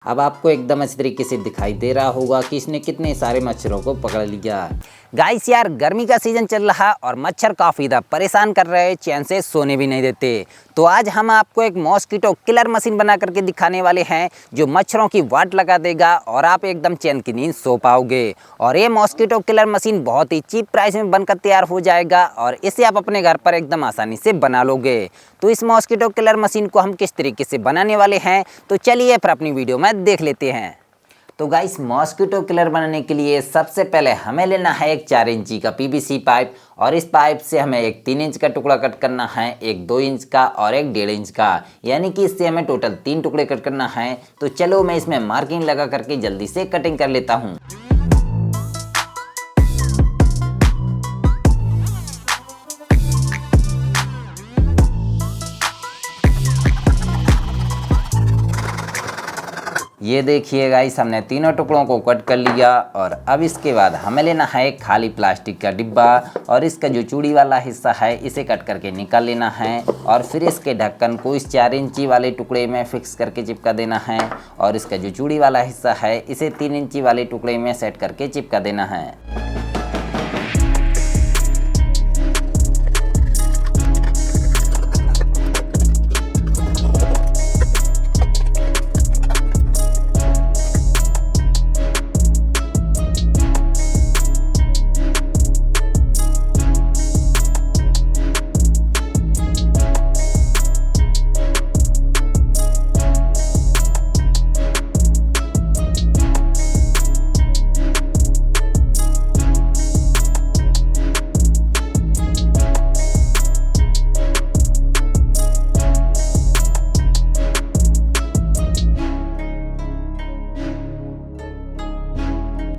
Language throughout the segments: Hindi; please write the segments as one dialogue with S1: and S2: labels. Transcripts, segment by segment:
S1: अब आपको एकदम अच्छी तरीके से दिखाई दे रहा होगा कि इसने कितने सारे मच्छरों को पकड़ लिया। गाइस यार, गर्मी का सीजन चल रहा और मच्छर काफ़ी ज़्यादा परेशान कर रहे हैं, चैन से सोने भी नहीं देते। तो आज हम आपको एक मॉस्किटो किलर मशीन बना करके दिखाने वाले हैं जो मच्छरों की वाट लगा देगा और आप एकदम चैन की नींद सो पाओगे। और ये मॉस्किटो किलर मशीन बहुत ही चीप प्राइस में बनकर तैयार हो जाएगा और इसे आप अपने घर पर एकदम आसानी से बना लोगे। तो इस मॉस्किटो किलर मशीन को हम किस तरीके से बनाने वाले हैं, तो चलिए फिर अपनी वीडियो में देख लेते हैं। तो गाइस, मॉस्किटो किलर बनाने के लिए सबसे पहले हमें लेना है एक 4 इंची का पीवीसी पाइप और इस पाइप से हमें एक 3 इंच का टुकड़ा कट करना है, एक 2 इंच का और एक 1.5 इंच का, यानी कि इससे हमें टोटल 3 टुकड़े कट करना है। तो चलो मैं इसमें मार्किंग लगा करके जल्दी से कटिंग कर लेता हूँ। ये देखिए गाइस, हमने तीनों टुकड़ों को कट कर लिया और अब इसके बाद हमें लेना है एक खाली प्लास्टिक का डिब्बा और इसका जो चूड़ी वाला हिस्सा है इसे कट करके निकाल लेना है और फिर इसके ढक्कन को इस 4 इंची वाले टुकड़े में फिक्स करके चिपका देना है और इसका जो चूड़ी वाला हिस्सा है इसे 3 इंची वाले टुकड़े में सेट करके चिपका देना है।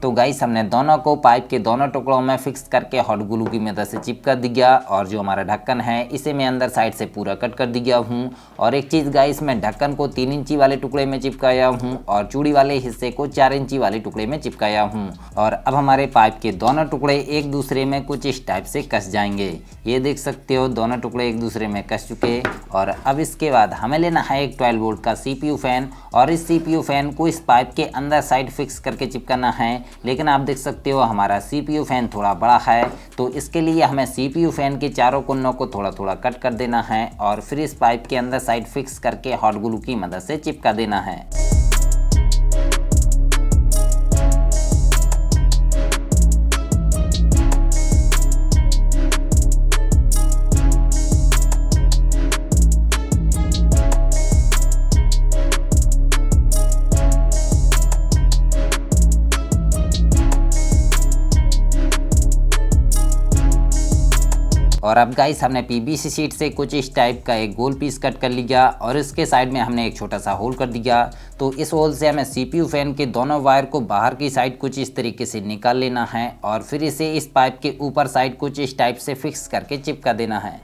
S1: तो गाइस, हमने दोनों को पाइप के दोनों टुकड़ों में फिक्स करके हॉट ग्लू की मदद से चिपका दिया और जो हमारा ढक्कन है इसे मैं अंदर साइड से पूरा कट कर दिया हूँ। और एक चीज़ गाइस, मैं ढक्कन को 3 इंची वाले टुकड़े में चिपकाया हूँ और चूड़ी वाले हिस्से को 4 इंची वाले टुकड़े में चिपकाया हूँ। और अब हमारे पाइप के दोनों टुकड़े एक दूसरे में कुछ इस टाइप से कस जाएंगे। ये देख सकते हो, दोनों टुकड़े एक दूसरे में कस चुके। और अब इसके बाद हमें लेना है एक 12 वोल्ट का CPU फैन और इस CPU फैन को इस पाइप के अंदर साइड फिक्स करके चिपकाना है। लेकिन आप देख सकते हो हमारा CPU फैन थोड़ा बड़ा है, तो इसके लिए हमें CPU फैन के चारों कोनों को थोड़ा थोड़ा कट कर देना है और फिर इस पाइप के अंदर साइड फिक्स करके हॉट ग्लू की मदद से चिपका देना है। और अब गाइस, हमने पीवीसी शीट से कुछ इस टाइप का एक गोल पीस कट कर लिया और इसके साइड में हमने एक छोटा सा होल कर दिया। तो इस होल से हमें CPU फैन के दोनों वायर को बाहर की साइड कुछ इस तरीके से निकाल लेना है और फिर इसे इस पाइप के ऊपर साइड कुछ इस टाइप से फिक्स करके चिपका देना है।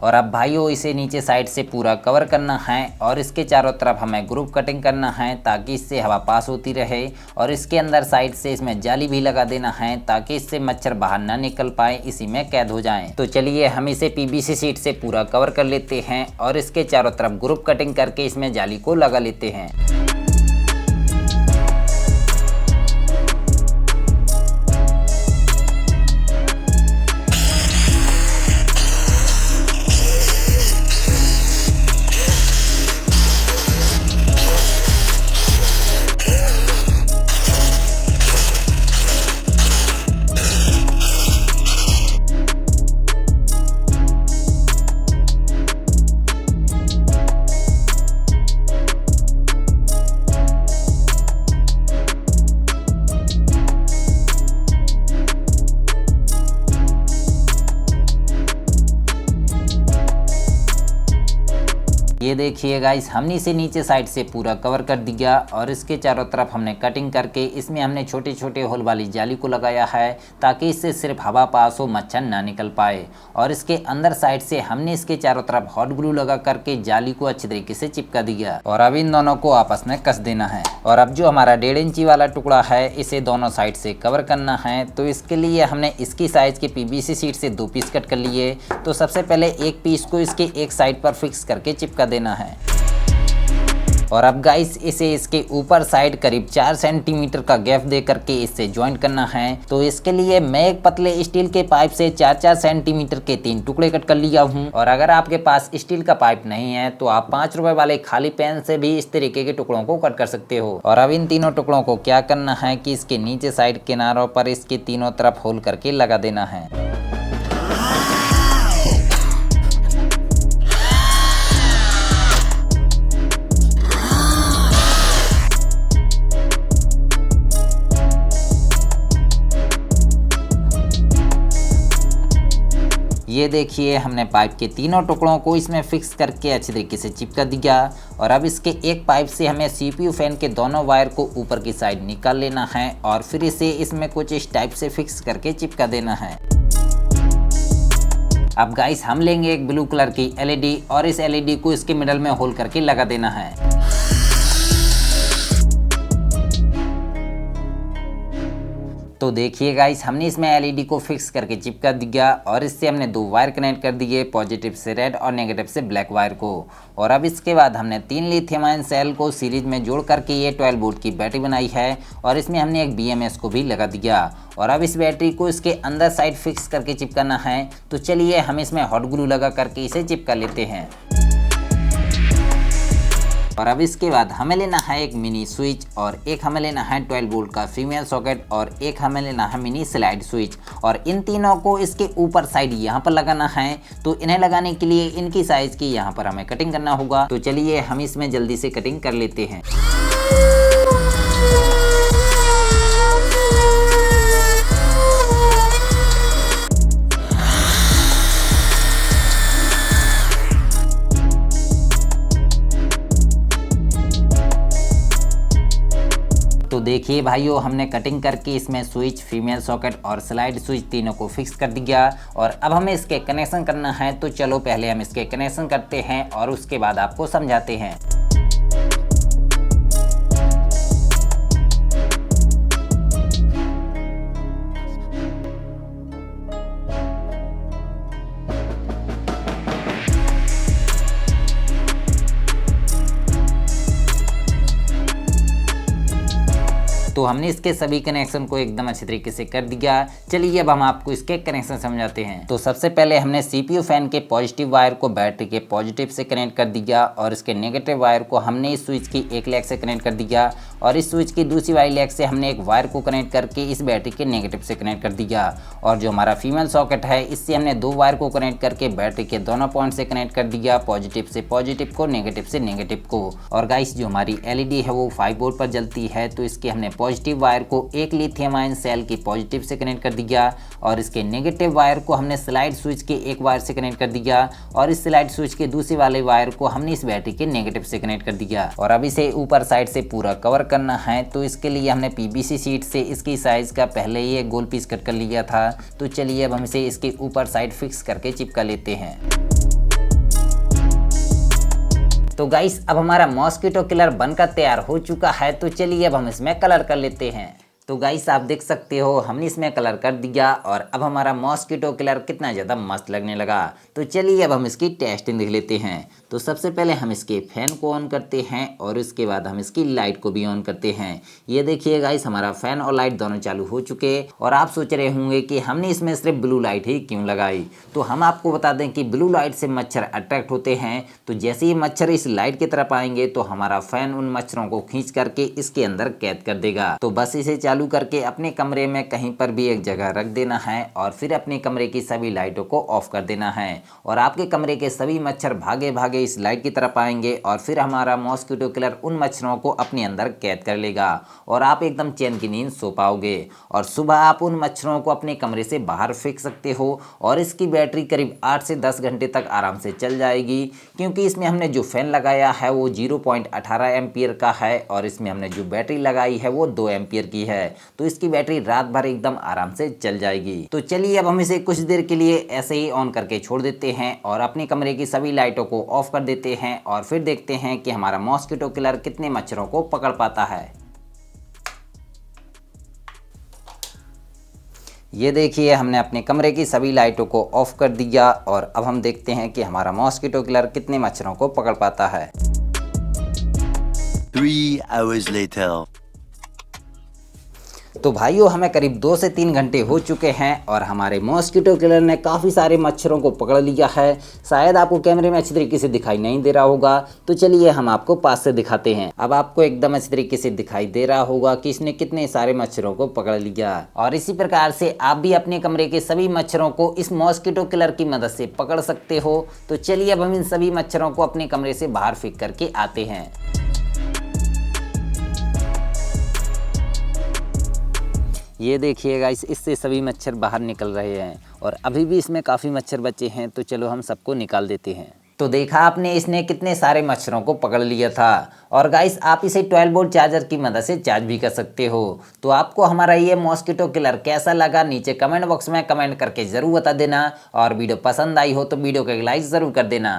S1: और अब भाइयों, इसे नीचे साइड से पूरा कवर करना है और इसके चारों तरफ हमें ग्रुप कटिंग करना है ताकि इससे हवा पास होती रहे और इसके अंदर साइड से इसमें जाली भी लगा देना है ताकि इससे मच्छर बाहर ना निकल पाए, इसी में कैद हो जाएं। तो चलिए हम इसे पीवीसी शीट से पूरा कवर कर लेते हैं और इसके चारों तरफ ग्रुप कटिंग करके इसमें जाली को लगा लेते हैं। ये देखिए गाइस, हमने इसे नीचे साइड से पूरा कवर कर दिया और इसके चारों तरफ हमने कटिंग करके इसमें हमने छोटे छोटे होल वाली जाली को लगाया है ताकि इससे सिर्फ हवा पास हो, मच्छर ना निकल पाए। और इसके अंदर साइड से हमने इसके चारों तरफ हॉट ग्लू लगा करके जाली को अच्छी तरीके से चिपका दिया और अब इन दोनों को आपस में कस देना है। और अब जो हमारा 1.5 इंची वाला टुकड़ा है इसे दोनों साइड से कवर करना है। तो इसके लिए हमने इसकी साइज के पीवीसी शीट से 2 पीस कट कर लिए। तो सबसे पहले एक पीस को इसके एक साइड पर फिक्स करके चिपका देना है। और अब गाइस इसे इसके ऊपर साइड करीब 4 सेंटीमीटर का गैप दे करके इससे ज्वाइंट करना है। तो इसके लिए मैं एक पतले स्टील के पाइप से 4-4 सेंटीमीटर के 3 टुकड़े कट कर लिया हूँ। और अगर आपके पास स्टील का पाइप नहीं है तो आप 5 रुपए वाले खाली पेन से भी इस तरीके के टुकड़ों को कट कर सकते हो। और अब इन तीनों टुकड़ों को क्या करना है कि इसके नीचे साइड किनारों पर इसके तीनों तरफ होल करके लगा देना है। ये देखिए हमने पाइप के तीनों टुकड़ों को इसमें फिक्स करके अच्छी तरीके से चिपका दिया। और अब इसके एक पाइप से हमें CPU फैन के दोनों वायर को ऊपर की साइड निकाल लेना है और फिर इसे इसमें कुछ इस टाइप से फिक्स करके चिपका देना है। अब गाइस हम लेंगे एक ब्लू कलर की LED और इस LED को इसके मिडल में होल करके लगा देना है। तो देखिए गाइस हमने इसमें LED को फिक्स करके चिपका दिया और इससे हमने 2 वायर कनेक्ट कर दिए, पॉजिटिव से रेड और नेगेटिव से ब्लैक वायर को। और अब इसके बाद हमने 3 लिथियम आयन सेल को सीरीज में जोड़ करके ये 12 वोल्ट की बैटरी बनाई है और इसमें हमने एक BMS को भी लगा दिया। और अब इस बैटरी को इसके अंदर साइड फिक्स करके चिपकाना है। तो चलिए हम इसमें हॉट ग्लू लगा करके इसे चिपका लेते हैं। और अब इसके बाद हमें लेना है एक मिनी स्विच और एक हमें लेना है 12 वोल्ट का फीमेल सॉकेट और एक हमें लेना है मिनी स्लाइड स्विच। और इन तीनों को इसके ऊपर साइड यहाँ पर लगाना है। तो इन्हें लगाने के लिए इनकी साइज की यहाँ पर हमें कटिंग करना होगा। तो चलिए हम इसमें जल्दी से कटिंग कर लेते हैं। तो देखिए भाइयों हमने कटिंग करके इसमें स्विच, फीमेल सॉकेट और स्लाइड स्विच तीनों को फिक्स कर दिया। और अब हमें इसके कनेक्शन करना है। तो चलो पहले हम इसके कनेक्शन करते हैं और उसके बाद आपको समझाते हैं। तो हमने इसके सभी कनेक्शन को एकदम अच्छे तरीके से कर दिया। चलिए अब हम आपको इसके कनेक्शन समझाते हैं। तो सबसे पहले हमने CPU फैन के पॉजिटिव वायर को बैटरी के पॉजिटिव से कनेक्ट कर दिया और इसके नेगेटिव वायर को हमने इस स्विच की एक लेग से कनेक्ट कर दिया और इस स्विच की दूसरी वाली लेग से हमने एक वायर को कनेक्ट करके इस बैटरी के नेगेटिव से कनेक्ट कर दिया। और जो हमारा फीमेल सॉकेट है इससे हमने 2 वायर को कनेक्ट करके बैटरी के दोनों पॉइंट से कनेक्ट कर दिया, पॉजिटिव से पॉजिटिव को, नेगेटिव से नेगेटिव को। और गाइस जो हमारी LED है वो 5 वोल्ट पर जलती है। तो इसके हमने पॉजिटिव वायर को एक लिथियम आयन सेल की पॉजिटिव से कनेक्ट कर दिया और इसके नेगेटिव वायर को हमने स्लाइड स्विच के एक वायर से कनेक्ट कर दिया और इस स्लाइड स्विच के दूसरे वाले वायर को हमने इस बैटरी के नेगेटिव से कनेक्ट कर दिया। और अब इसे ऊपर साइड से पूरा कवर करना है। तो इसके लिए हमने PVC शीट से इसकी साइज का पहले ही एक गोल पीस कट कर लिया था। तो चलिए अब हम इसे इसके ऊपर साइड फिक्स करके चिपका लेते हैं। तो गाइस अब हमारा मॉस्किटो किलर बनकर तैयार हो चुका है। तो चलिए अब हम इसमें कलर कर लेते हैं। तो गाइस आप देख सकते हो हमने इसमें कलर कर दिया और अब हमारा मॉस्किटो किलर कितना ज़्यादा मस्त लगने लगा। तो चलिए अब हम इसकी टेस्टिंग देख लेते हैं। तो सबसे पहले हम इसके फैन को ऑन करते हैं और उसके बाद हम इसकी लाइट को भी ऑन करते हैं। ये देखिए गाइस हमारा फैन और लाइट दोनों चालू हो चुके। और आप सोच रहे होंगे कि हमने इसमें सिर्फ ब्लू लाइट ही क्यों लगाई। तो हम आपको बता दें कि ब्लू लाइट से मच्छर अट्रैक्ट होते हैं। तो जैसे ही मच्छर इस लाइट की तरफ आएंगे तो हमारा फैन उन मच्छरों को खींच करके इसके अंदर कैद कर देगा। तो बस इसे चालू करके अपने कमरे में कहीं पर भी एक जगह रख देना है और फिर अपने कमरे की सभी लाइटों को ऑफ कर देना है और आपके कमरे के सभी मच्छर भागे भागे इस लाइट की तरफ आएंगे और फिर हमारा मॉस्किटो किलर उन मच्छरों को अपने अंदर कैद कर लेगा और आप एकदम चैन की नींद सो पाओगे। और सुबह आप उन मच्छरों को अपने कमरे से बाहर फेंक सकते हो और इसकी बैटरी करीब 8 से 10 घंटे तक आराम से चल जाएगी, क्योंकि इसमें हमने जो फैन लगाया है वो 0.18 एम्पियर का है और इसमें हमने जो बैटरी लगाई है वो 2 एम्पियर की है। तो इसकी बैटरी रात भर एकदम आराम से चल जाएगी। तो चलिए अब हम इसे कुछ देर के लिए ऐसे ही ऑन करके छोड़ देते हैं और अपने कमरे की सभी लाइटों को ऑफ कर देते हैं और फिर देखते हैं कि हमारा मॉस्किटो किलर कितने मच्छरों को पकड़ पाता है। ये देखिए हमने अपने कमरे की सभी लाइटों को ऑफ कर दिया और अब हम देखते हैं कि हमारा मॉस्किटो किलर कितने मच्छरों को पकड़ पाता है।
S2: 3 hours later.
S1: तो भाइयों हमें करीब 2 से 3 घंटे हो चुके हैं और हमारे मॉस्किटो किलर ने काफ़ी सारे मच्छरों को पकड़ लिया है। शायद आपको कैमरे में अच्छी तरीके से दिखाई नहीं दे रहा होगा, तो चलिए हम आपको पास से दिखाते हैं। अब आपको एकदम अच्छी तरीके से दिखाई दे रहा होगा कि इसने कितने सारे मच्छरों को पकड़ लिया। और इसी प्रकार से आप भी अपने कमरे के सभी मच्छरों को इस मॉस्किटो किलर की मदद से पकड़ सकते हो। तो चलिए अब हम इन सभी मच्छरों को अपने कमरे से बाहर फेंक करके आते हैं। ये देखिए गाइस, इससे सभी मच्छर बाहर निकल रहे हैं और अभी भी इसमें काफ़ी मच्छर बचे हैं, तो चलो हम सबको निकाल देते हैं। तो देखा आपने इसने कितने सारे मच्छरों को पकड़ लिया था। और गाइस आप इसे 12 वोल्ट चार्जर की मदद से चार्ज भी कर सकते हो। तो आपको हमारा ये मॉस्किटो किलर कैसा लगा नीचे कमेंट बॉक्स में कमेंट करके ज़रूर बता देना। और वीडियो पसंद आई हो तो वीडियो को एक लाइक ज़रूर कर देना।